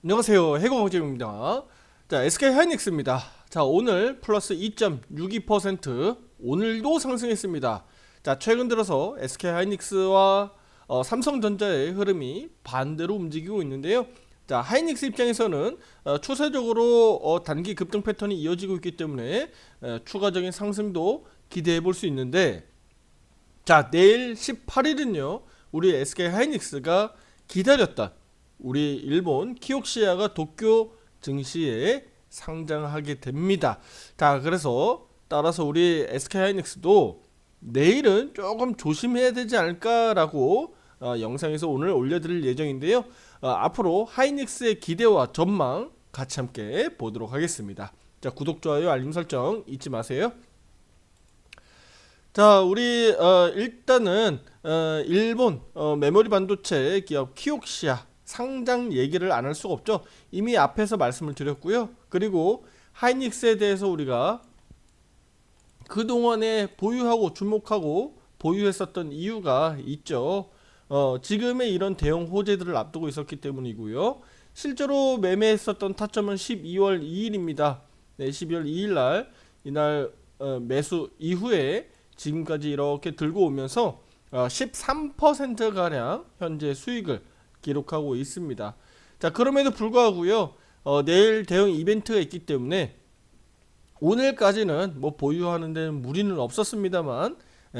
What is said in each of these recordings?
안녕하세요. 해공호재입니다. 자, SK 하이닉스입니다. 자, 오늘 플러스 2.62% 오늘도 상승했습니다. 자, 최근 들어서 SK 하이닉스와 삼성전자의 흐름이 반대로 움직이고 있는데요. 자, 하이닉스 입장에서는 추세적으로 단기 급등 패턴이 이어지고 있기 때문에 추가적인 상승도 기대해 볼 수 있는데, 자, 내일 18일은요. 우리 SK 하이닉스가 기다렸던 우리 일본 키옥시아가 도쿄 증시에 상장하게 됩니다. 자, 그래서 따라서 우리 SK 하이닉스도 내일은 조금 조심해야 되지 않을까라고 영상에서 오늘 올려드릴 예정인데요. 앞으로 하이닉스의 기대와 전망 같이 함께 보도록 하겠습니다. 자, 구독, 좋아요, 알림 설정 잊지 마세요. 자, 우리 일단은 일본 메모리 반도체 기업 키옥시아 상장 얘기를 안 할 수가 없죠. 이미 앞에서 말씀을 드렸고요. 그리고 하이닉스에 대해서 우리가 그동안에 보유하고 주목하고 보유했었던 이유가 있죠. 지금의 이런 대형 호재들을 앞두고 있었기 때문이고요. 실제로 매매했었던 타점은 12월 2일입니다. 네, 12월 2일 날 이날 매수 이후에 지금까지 이렇게 들고 오면서 13%가량 현재 수익을 기록하고 있습니다. 자, 그럼에도 불구하고요. 내일 대형 이벤트가 있기 때문에 오늘까지는 뭐 보유하는 데는 무리는 없었습니다만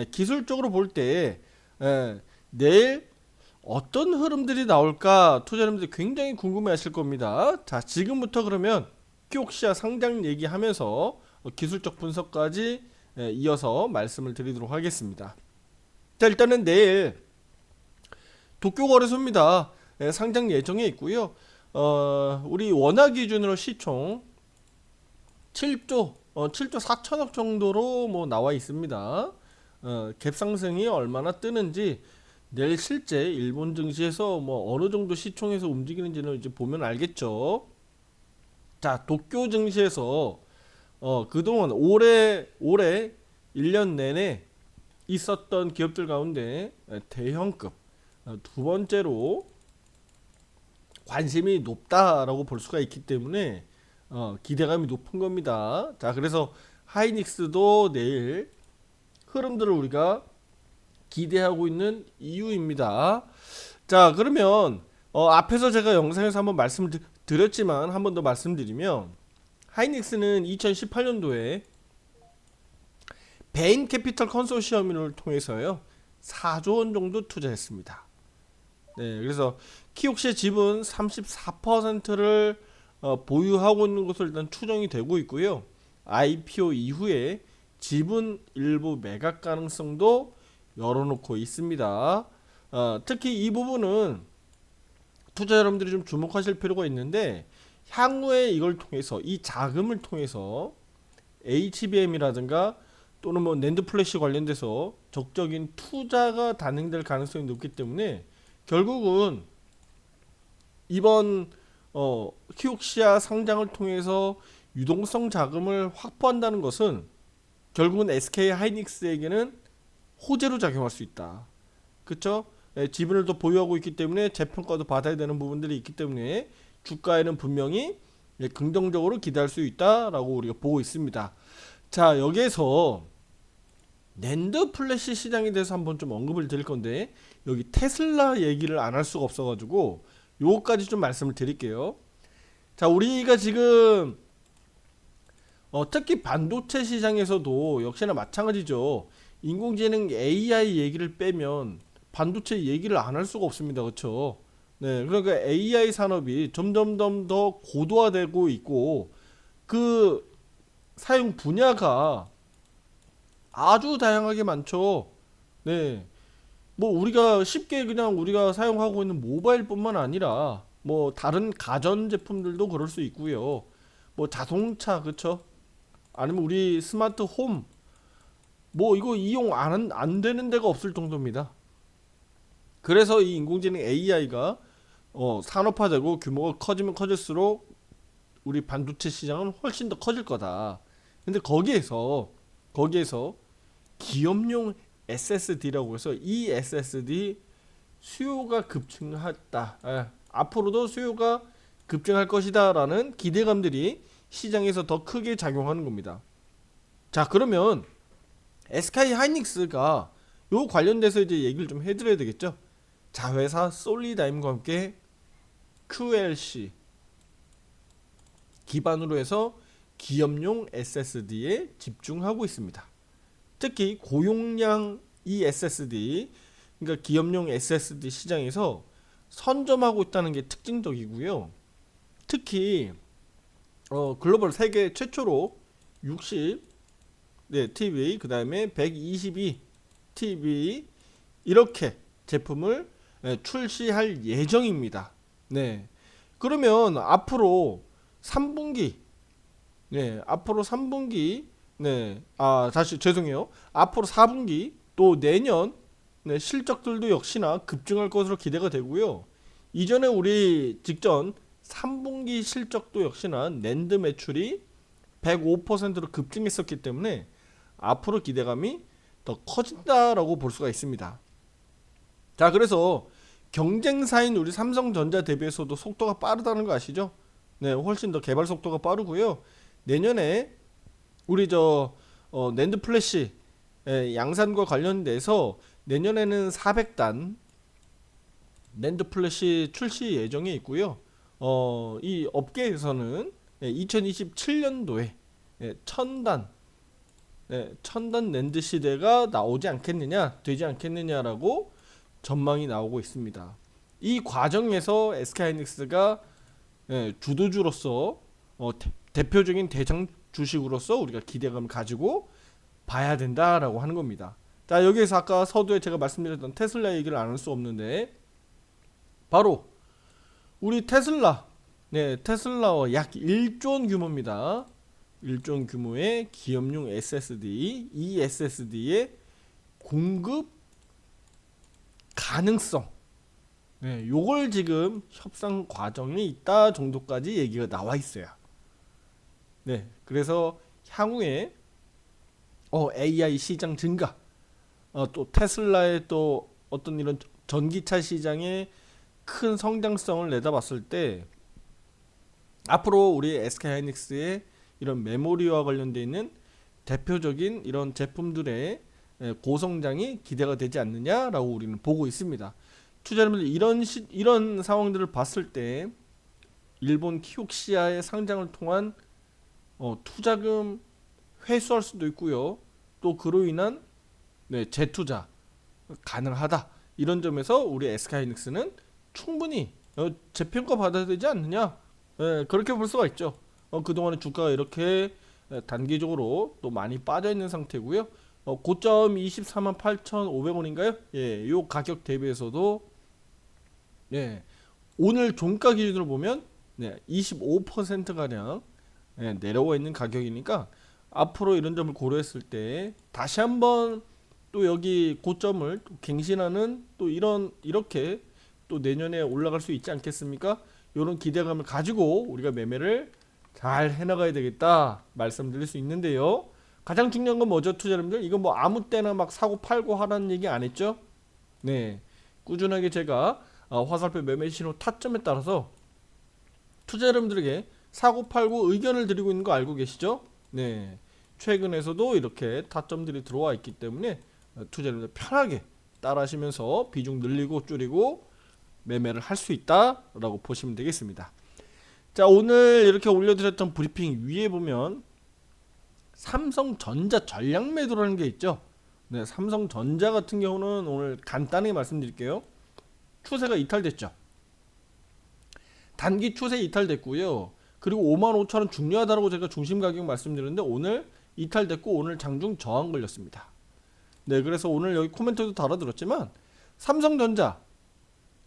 기술적으로 볼 때 내일 어떤 흐름들이 나올까 투자자분들이 굉장히 궁금해 하실 겁니다. 자, 지금부터 그러면 키옥시아 상장 얘기하면서 기술적 분석까지 이어서 말씀을 드리도록 하겠습니다. 자, 일단은 내일 도쿄 거래소입니다. 상장 예정에 있고요. 우리 원화 기준으로 시총 7조 4천억 정도로 뭐 나와 있습니다. 갭 상승이 얼마나 뜨는지 내일 실제 일본 증시에서 뭐 어느 정도 시총에서 움직이는지는 이제 보면 알겠죠. 자, 도쿄 증시에서 그동안 올해 1년 내내 있었던 기업들 가운데 대형급 두 번째로 관심이 높다라고 볼 수가 있기 때문에 기대감이 높은 겁니다. 자, 그래서 하이닉스도 내일 흐름들을 우리가 기대하고 있는 이유입니다. 자, 그러면 앞에서 제가 영상에서 한번 말씀을 드렸지만 한 번 더 말씀드리면 하이닉스는 2018년도에 베인 캐피털 컨소시엄을 통해서요 4조 원 정도 투자했습니다. 네, 그래서 키옥시의 지분 34%를 보유하고 있는 것으로 일단 추정이 되고 있고요. IPO 이후에 지분 일부 매각 가능성도 열어놓고 있습니다. 특히 이 부분은 투자 여러분들이 좀 주목하실 필요가 있는데 향후에 이걸 통해서 이 자금을 통해서 HBM이라든가 또는 뭐 낸드 플래시 관련돼서 적극적인 투자가 단행될 가능성이 높기 때문에 결국은 이번 키옥시아 상장을 통해서 유동성 자금을 확보한다는 것은 결국은 SK 하이닉스에게는 호재로 작용할 수 있다. 그렇죠? 지분을 더 보유하고 있기 때문에 재평가도 받아야 되는 부분들이 있기 때문에 주가에는 분명히 긍정적으로 기대할 수 있다라고 우리가 보고 있습니다. 자, 여기에서 낸드 플래시 시장에 대해서 한번 좀 언급을 드릴 건데 여기 테슬라 얘기를 안 할 수가 없어가지고 요거까지 좀 말씀을 드릴게요. 자, 우리가 지금 특히 반도체 시장에서도 역시나 마찬가지죠. 인공지능 AI 얘기를 빼면 반도체 얘기를 안 할 수가 없습니다. 그렇죠? 네, 그러니까 AI 산업이 점점 더 고도화되고 있고 그 사용 분야가 아주 다양하게 많죠. 네, 뭐 우리가 쉽게 그냥 우리가 사용하고 있는 모바일뿐만 아니라 뭐 다른 가전 제품들도 그럴 수 있고요. 뭐 자동차, 그쵸? 아니면 우리 스마트 홈, 뭐 이거 이용 안 되는 데가 없을 정도입니다. 그래서 이 인공지능 AI가 산업화되고 규모가 커지면 커질수록 우리 반도체 시장은 훨씬 더 커질 거다. 근데 거기에서 기업용 SSD라고 해서 이 SSD 수요가 급증했다. 앞으로도 수요가 급증할 것이다라는 기대감들이 시장에서 더 크게 작용하는 겁니다. 자, 그러면 SK 하이닉스가 요 관련돼서 이제 얘기를 좀 해드려야 되겠죠. 자회사 솔리다임과 함께 QLC 기반으로 해서 기업용 SSD에 집중하고 있습니다. 특히 고용량 이 SSD, 그러니까 기업용 SSD 시장에서 선점하고 있다는 게 특징적이고요. 특히 글로벌 세계 최초로 60 TB, 그 다음에 122 TB 이렇게 제품을 출시할 예정입니다. 네. 그러면 앞으로 3분기, 앞으로 3분기, 다시 죄송해요. 앞으로 4분기 또 내년 실적들도 역시나 급증할 것으로 기대가 되고요. 이전에 우리 직전 3분기 실적도 역시나 낸드 매출이 105%로 급증했었기 때문에 앞으로 기대감이 더 커진다라고 볼 수가 있습니다. 자, 그래서 경쟁사인 우리 삼성전자 대비해서도 속도가 빠르다는 거 아시죠? 네, 훨씬 더 개발 속도가 빠르고요. 내년에 우리 낸드 플래시 양산과 관련돼서 내년에는 400단 낸드 플래시 출시 예정에 있고요. 이 업계에서는 2027년도에 1000단 낸드 시대가 나오지 않겠느냐, 되지 않겠느냐라고 전망이 나오고 있습니다. 이 과정에서 SK하이닉스가 주도주로서 대표적인 대장 주식으로서 우리가 기대감을 가지고 봐야 된다라고 하는 겁니다. 자, 여기에서 아까 서두에 제가 말씀드렸던 테슬라 얘기를 안 할 수 없는데 바로 우리 테슬라와 약 1조 원 규모입니다. 1조 원 규모의 기업용 SSD, 이 SSD의 공급 가능성, 요걸 지금 협상 과정에 있다 정도까지 얘기가 나와 있어요. 그래서 향후에 AI 시장 증가, 또 테슬라의 또 어떤 이런 전기차 시장의 큰 성장성을 내다봤을 때 앞으로 우리 SK하이닉스의 이런 메모리와 관련되어 있는 대표적인 이런 제품들의 고성장이 기대가 되지 않느냐라고 우리는 보고 있습니다. 투자자분들 이런 상황들을 봤을 때 일본 키옥시아의 상장을 통한 투자금 회수할 수도 있고요. 또 그로 인한 재투자 가능하다. 이런 점에서 우리 SK하이닉스는 충분히 재평가 받아야 되지 않느냐, 그렇게 볼 수가 있죠. 그동안에 주가가 이렇게 단기적으로 또 많이 빠져 있는 상태고요. 고점 248,500원인가요? 요 가격 대비해서도 오늘 종가 기준으로 보면 25% 가량 내려와 있는 가격이니까 앞으로 이런 점을 고려했을 때 다시 한번 또 여기 고점을 갱신하는 또 이렇게 또 내년에 올라갈 수 있지 않겠습니까? 이런 기대감을 가지고 우리가 매매를 잘 해나가야 되겠다 말씀드릴 수 있는데요. 가장 중요한 건 뭐죠, 투자자님들? 이건 뭐 아무 때나 막 사고 팔고 하라는 얘기 안 했죠? 꾸준하게 제가 화살표 매매 신호 타점에 따라서 투자자님들에게 사고 팔고 의견을 드리고 있는 거 알고 계시죠? 최근에서도 이렇게 타점들이 들어와 있기 때문에 투자자님들 편하게 따라하시면서 비중 늘리고 줄이고 매매를 할 수 있다라고 보시면 되겠습니다. 자, 오늘 이렇게 올려드렸던 브리핑 위에 보면 삼성전자 전략 매도라는 게 있죠. 삼성전자 같은 경우는 오늘 간단하게 말씀드릴게요. 추세가 이탈됐죠. 단기 추세 이탈됐고요. 그리고 55,000원 중요하다고 제가 중심 가격 말씀드렸는데 오늘 이탈됐고 오늘 장중 저항 걸렸습니다. 그래서 오늘 여기 코멘트도 달아들었지만 삼성전자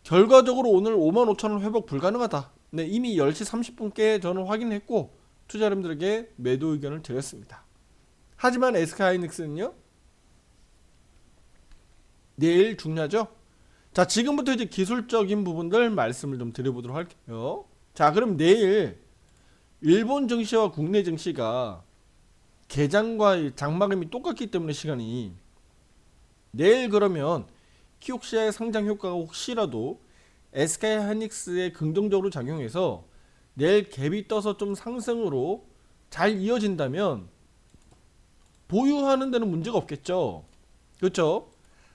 결과적으로 오늘 55,000원 회복 불가능하다. 이미 10시 30분께 저는 확인했고 투자자님들에게 매도 의견을 드렸습니다. 하지만 SK하이닉스는요, 내일 중요하죠. 자, 지금부터 이제 기술적인 부분들 말씀을 좀 드려보도록 할게요. 자, 그럼 내일 일본 증시와 국내 증시가 개장과 장마감이 똑같기 때문에 시간이 내일 그러면 키옥시아의 상장 효과가 혹시라도 SK하이닉스에 긍정적으로 작용해서 내일 갭이 떠서 좀 상승으로 잘 이어진다면 보유하는 데는 문제가 없겠죠. 그렇죠?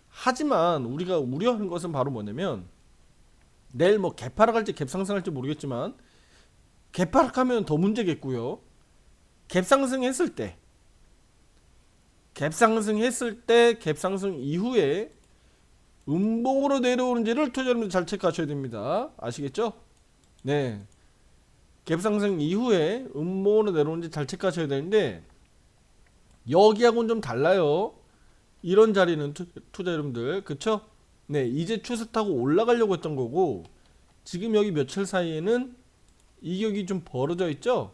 하지만 우리가 우려하는 것은 바로 뭐냐면 내일 뭐 개파락할지 갭상승할지 모르겠지만 개파락하면 더 문제겠고요. 갭상승했을 때 갭상승 이후에 음봉으로 내려오는지를 투자자분들 잘 체크하셔야 됩니다. 아시겠죠? 네. 갭상승 이후에 음봉으로 내려오는지 잘 체크하셔야 되는데 여기하고는 좀 달라요. 이런 자리는 투자 여러분들, 그쵸? 네, 이제 추세 타고 올라가려고 했던 거고 지금 여기 며칠 사이에는 이격이 좀 벌어져 있죠?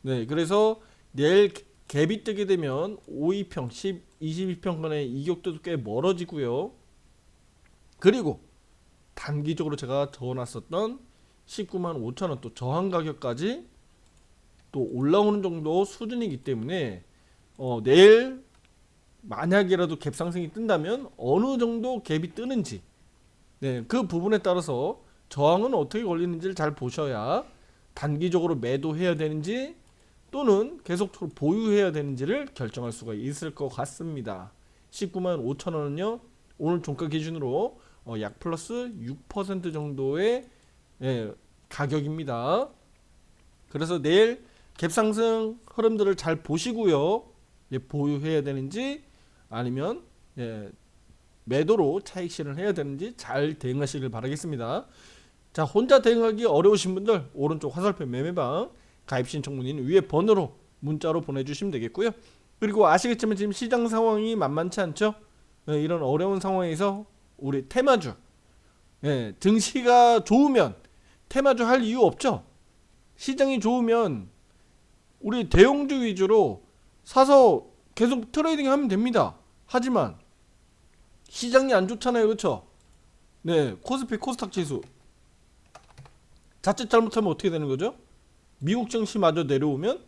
네, 그래서 내일 갭이 뜨게 되면 5,2평, 22평간의 이격도 꽤 멀어지고요. 그리고 단기적으로 제가 적어놨었던 19만 5천원 또 저항 가격까지 또 올라오는 정도 수준이기 때문에 내일 만약이라도 갭 상승이 뜬다면 어느 정도 갭이 뜨는지, 네, 그 부분에 따라서 저항은 어떻게 걸리는지를 잘 보셔야 단기적으로 매도해야 되는지 또는 계속적으로 보유해야 되는지를 결정할 수가 있을 것 같습니다. 19만 5천원은요 오늘 종가 기준으로 약 플러스 6% 정도의 가격입니다. 그래서 내일 갭상승 흐름들을 잘 보시고요. 보유해야 되는지 아니면 매도로 차익 실현해야 되는지 잘 대응하시길 바라겠습니다. 자, 혼자 대응하기 어려우신 분들 오른쪽 화살표 매매방 가입 신청 문의는 위에 번호로 문자로 보내주시면 되겠고요. 그리고 아시겠지만 지금 시장 상황이 만만치 않죠. 이런 어려운 상황에서 우리 테마주 증시가 좋으면 테마주 할 이유 없죠. 시장이 좋으면 우리 대형주 위주로 사서 계속 트레이딩 하면 됩니다. 하지만 시장이 안 좋잖아요. 그렇죠? 네, 코스피 코스닥 지수 자칫 잘못하면 어떻게 되는 거죠? 미국 증시마저 내려오면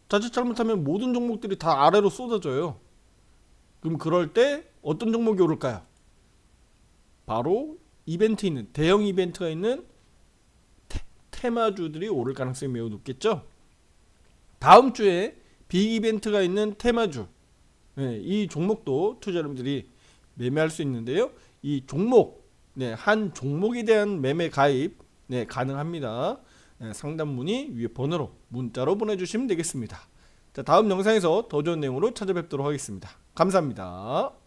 자칫 잘못하면 모든 종목들이 다 아래로 쏟아져요. 그럼 그럴 때 어떤 종목이 오를까요? 바로 이벤트 있는 대형 이벤트가 있는 테마주들이 오를 가능성이 매우 높겠죠. 다음 주에 빅 이벤트가 있는 테마주, 이 종목도 투자 여러분들이 매매할 수 있는데요. 이 종목, 한 종목에 대한 매매 가입 가능합니다. 상담 문의 위에 번호로 문자로 보내주시면 되겠습니다. 자, 다음 영상에서 더 좋은 내용으로 찾아뵙도록 하겠습니다. 감사합니다.